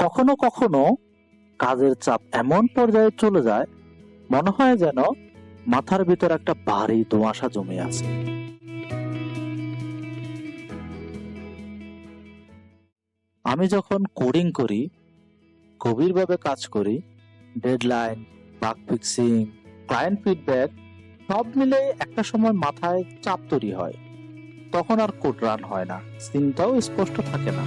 কখনো কখনো কাজের চাপ এমন পর্যায়ে চলে যায়, মনে হয় যেন মাথার ভিতর একটা ভারী ধোঁয়াশা জমে আছে। আমি যখন কোডিং করি, গভীরভাবে কাজ করি, deadline, bug fixing, client feedback সব মিলে একটা সময় মাথায় চাপ তৈরি হয়। তখন আর কোড রান হয় না, চিন্তাও স্পষ্ট থাকে না।